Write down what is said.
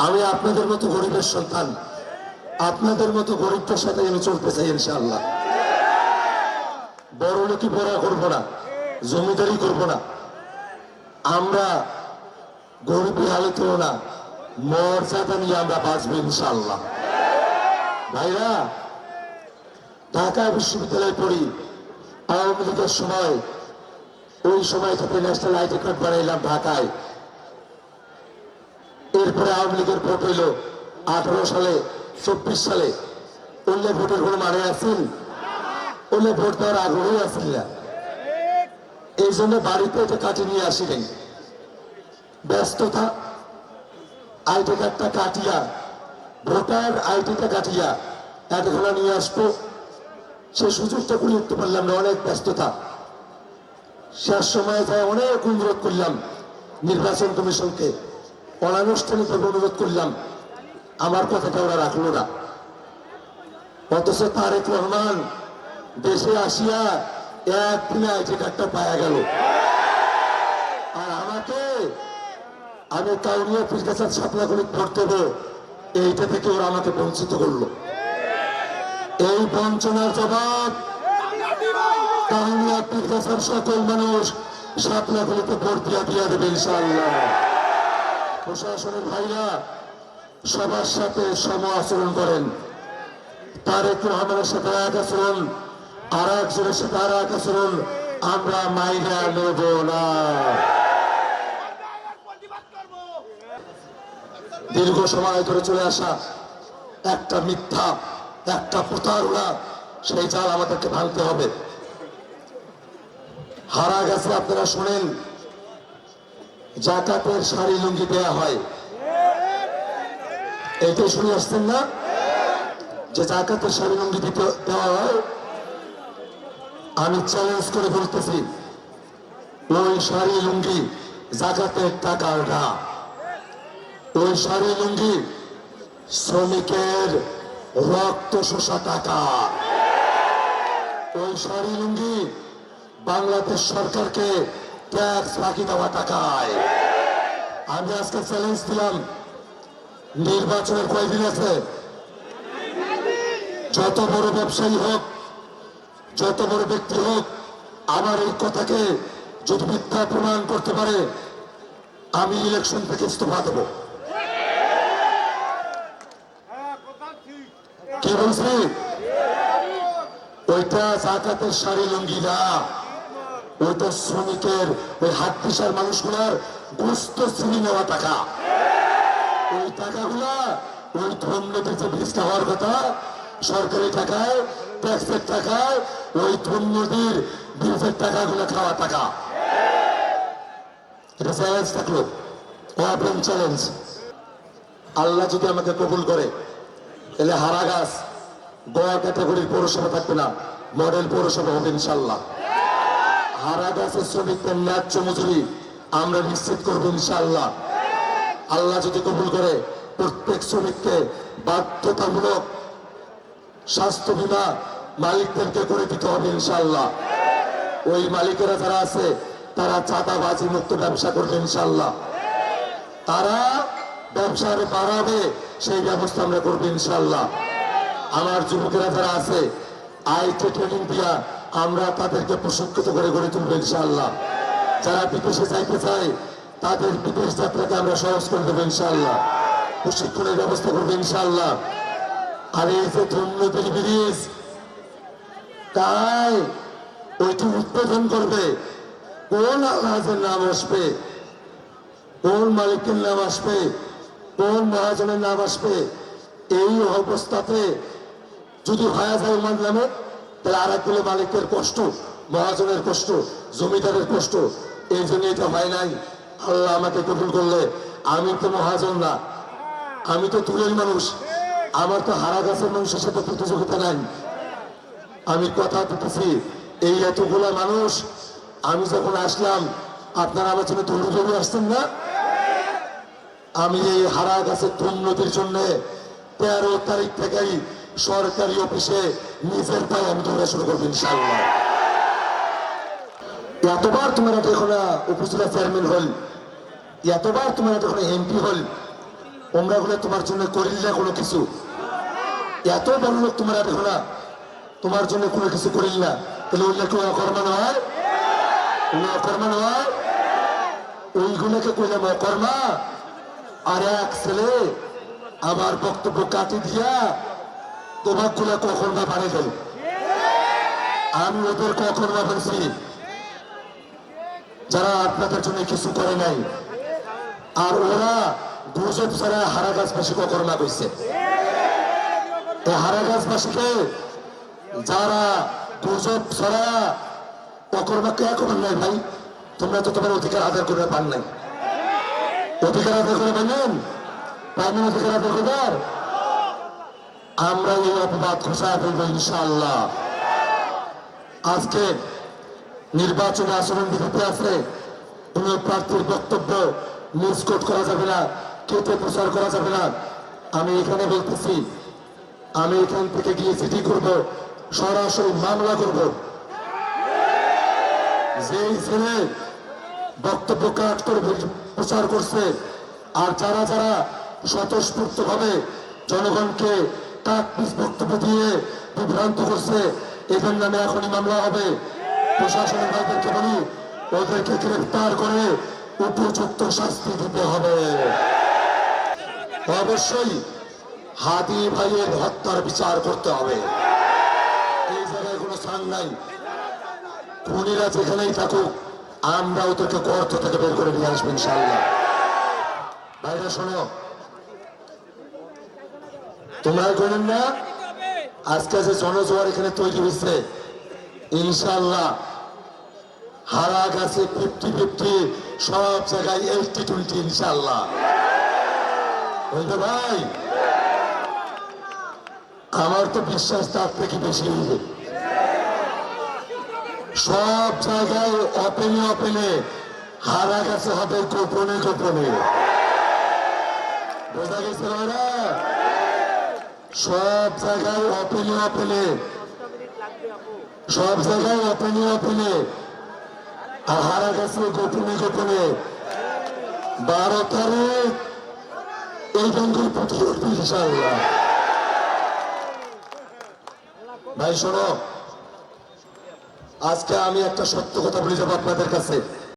আমি আপনাদের মতো গরিবের সন্তান, আপনাদের মতো গরিবদের সাথে আমি চলতে চাই ইনশাআল্লাহ। বড় লোকই পড়া করবো না, জমিদারি করবো না। আমরা গরিবী হালতেও না, মর্যাদা নিয়ে আমরা বাঁচবো ইনশাআল্লাহ। ভাইরা, ঢাকা বিশ্ববিদ্যালয়ে পড়ি, আওয়ামী লীগের সময়, ওই সময় থেকে ন্যাশনাল আইডি কার্ড বানাইলাম ঢাকায়। এরপরে আওয়ামী লীগের ভোট হইল 18 সালে, 24 সালে। অন্য ভোটের কোনো মানে আছেন? অন্য ভোট দেওয়ার আগ্রহই আছেন না। এই জন্য বাড়িতে এটা কাটিয়ে নিয়ে আসি নাই। ব্যস্ততা, আইডি কার্ডটা কাটিয়া, ভোটার আইডিটা কাটিয়া এতগুলো নিয়ে আসবো, সে সুযোগটা করে উঠতে পারলাম না, অনেক ব্যস্ততা। শেষ সময়ে যায় অনেক অনুরোধ করলাম নির্বাচন কমিশনকে, অনানুষ্ঠানিকভাবে অনুরোধ করলাম, আমার কথাটা ওরা রাখলো না। অথচ তারেক রহমান দেশে আসিয়া একদিনে আইডি কার্ডটা পাওয়া গেল। আর আমাকে, আমি কাউনিয়া পীরগাছার ছাপলাগুলি ভোট দেবো, এইটা থেকে ওরা আমাকে বঞ্চিত করলো। এই বঞ্চনার জবাব কাউনিয়া পীরগাছার সকল মানুষ ছাপলাগুলিতে ভোট দিয়া দেবে ইনশাআল্লাহ। প্রশাসনের ভাইরা সবার সাথে সম আচরণ করেন। তারেক রহমানের সাথে এক আচরণ, আর একজনের সাথে আর এক আচরণ আমরা মাইনা নেব না। দীর্ঘ সময় ধরে চলে আসা একটা মিথ্যা, একটা প্রতারণা, সেই জাল আমাদেরকে ভাঙতে হবে। হারা গেছে, আপনারা শোনেন, জাকাতের শাড়ি লুঙ্গি দেয়া হয়, এইটাই শুনে আসছেন না? যে জাকাতের শাড়ি লুঙ্গি দেওয়া হয়। আমি চ্যালেঞ্জ করে বলতেছি, ওই শাড়ি লুঙ্গি জাকাতের টাকার না। ওই শাড়ি লুঙ্গি শ্রমিকের রক্ত শোষা টাকা। ওই শাড়ি লুঙ্গি বাংলাদেশ সরকারকে ট্যাক্স বাকি দেওয়া টাকায়। আমি আজকে চ্যালেঞ্জ দিলাম, নির্বাচনের কয়দিন আছে? যত বড় ব্যবসায়ী হোক, যত বড় ব্যক্তি হোক, আমার এই কথাকে যদি মিথ্যা প্রমাণ করতে পারে, আমি ইলেকশন থেকে ইস্তফা দেব। কি বলছি? ওইটা জাকাতের শাড়ি লুঙ্গি না, ওইটা শ্রমিকের, ওই হাত পিসার মানুষগুলার গোস্ত চিনি নেওয়া টাকা। ওই টাকাগুলা ওই ধন্যদের যে বীজ খাওয়ার কথা, সরকারি টাকায়, ট্যাক্সের টাকায়, ওই ধন্যদের বীজের টাকাগুলো খাওয়া টাকা। এটা চ্যালেঞ্জ থাকলো, ওপেন চ্যালেঞ্জ। আল্লাহ যদি আমাকে কবুল করে, তাহলে হারাগাছ গোয়া ক্যাটাগরির পৌরসভা থাকবে না, মডেল পৌরসভা হবে ইনশাল্লাহ। হারাগাছের শ্রমিকদের ন্যায্য মজুরি আমরা নিশ্চিত করবো ইনশাল্লাহ। আল্লাহ যদি কবুল করে, প্রত্যেক শ্রমিককে বাধ্যতামূলক স্বাস্থ্য বীমা মালিকদেরকে করে দিতে হবে ইনশাল্লাহ। ওই মালিকেরা যারা আছে, তারা চাঁদাবাজি মুক্ত ব্যবসা করবে ইনশাল্লাহ। তারা ব্যবসার বাড়াবে, সেই ব্যবস্থা আমরা করবো ইনশাল্লাহ। আমার যুবকেরা যারা আছে, আইটি ট্রেনিং দিয়া আমরা তাদেরকে প্রশিক্ষিত করে গড়ে তুলবো ইনশাল্লাহ। যারা বিদেশে যাইতে চায়, তাদের বিদেশ যাত্রাকে আমরা সহজ করে দেবো ইনশাল্লাহ। প্রশিক্ষণের ব্যবস্থা করবো ইনশাল্লাহ। আর এই যে ধন্যদের ব্রিজ, তাই ওইটি উদ্বোধন করবে, কোন আল্লাহের নাম আসবে, কোন মালিকের নাম আসবে, কোন মহাজনের নাম আসবে, এই অবস্থাতে যদি হয়ে যায় ওনার নামে, তাহলে আর একগুলো মালিকের কষ্ট, মহাজনের কষ্ট, জমিদারের কষ্ট। এই জন্য এটা হয় নাই। আল্লাহ আমাকে কবুল করলে, আমি তো মহাজন না, আমি তো তুলের মানুষ, আমার তো হারা গাছের মানুষের সাথে প্রতিযোগিতা নাই। আমি কথা দিতেছি, এই এতগুলা মানুষ, আমি যখন আসলাম, আপনারা আমার জন্য দৌড়ে আসছেন না? আমি এই হারা গাছের ধন্যদের জন্য 13 তারিখ থেকেই সরকারি অফিসে নিজের পায়ে আমি দৌড়া শুরু করবো ইনশাআল্লাহ। এতবার তোমার এখন উপজেলা চেয়ারম্যান হল, এতবার তোমার এখন এমপি হল, ওমরা গুলো তোমার জন্য করিল না কোনো কিছু, এত বড় লোক তোমরা দেখো না, তোমার জন্য কোনো কিছু করিল না, তাহলে ওইগুলো কি অকর্মা নয়? অকর্মা নয়? ওইগুলোকে কইলাম অকর্মা। আর এক ছেলে আমার বক্তব্য কাটি দিয়া তোমার গুলা কখন বা বাড়ে গেল। আমি ওদের কখন বা বলছি যারা আপনাদের জন্য কিছু করে নাই, আর ওরা গুজব ছাড়া হারাগাছবাসী অকর্মা করছে। হারাগাছবাসীকে যারা গুজব ছাড়া অকর্মা কে করেন নাই ভাই, তোমরা তো তোমার অধিকার আদায় করে পান নাই। অধিকার আদায় করে পাইলেন? পাইলেন অধিকার আদায় করবার? আমরা এই অপবাদ ঘোষণা করব ইনশাআল্লাহ। আজকে নির্বাচনে আচরণ বিধিতে আছে, কোন প্রার্থীর বক্তব্য মিসকোট করা যাবে না, কেটে প্রচার করা যাবে না। আমি এখানে বলতেছি, আমি এখান থেকে গিয়ে চিঠি করব, সরাসরি মামলা করব। যেই ছেলে বক্তব্য কাট করে প্রচার করছে আর যারা যারা স্বতঃস্ফূর্ত ভাবে জনগণকে কাকপিস বক্তব্য দিয়ে বিভ্রান্ত করছে, এদের নামে এখনই মামলা হবে। প্রশাসনের ভাইদেরকে বলি, ওদেরকে গ্রেফতার করে উপযুক্ত শাস্তি দিতে হবে। অবশ্যই হাদি ভাইয়ের হত্যার বিচার করতে হবে। এই জায়গায় কোনো স্থান নাই। খুনিরা যেখানেই থাকুক, আমরা ওদেরকে গর্ত থেকে বের করে নিয়ে আসবো ইনশাআল্লাহ। ভাইরা শোনো, তোমরা বলেন না আজকে যে জনজোয়ার এখানে তৈরি হয়েছে, ইনশাআল্লাহ হারা গেছে 50-50, সব জায়গায় 80-20 ইনশাআল্লাহ। বলতে ভাই, আমার তো বিশ্বাস তার থেকে বেশি হইবে। সব জায়গায় ওপেনে ওপেনে, হারা গেছে হবে গোপনে গোপনে। বোঝা গেছে না? সব জায়গায় ওপেনে ওপেনে, সব জায়গায় ওপেনে ওপেনে, আর হারা গেছে গোপনে গোপনে। 12 তারিখ এই জঙ্গল প্রতিরোধ ইনশাআল্লাহ। ভাই শোনো, আজকে আমি একটা সত্য কথা বলে যাবো আপনাদের কাছে।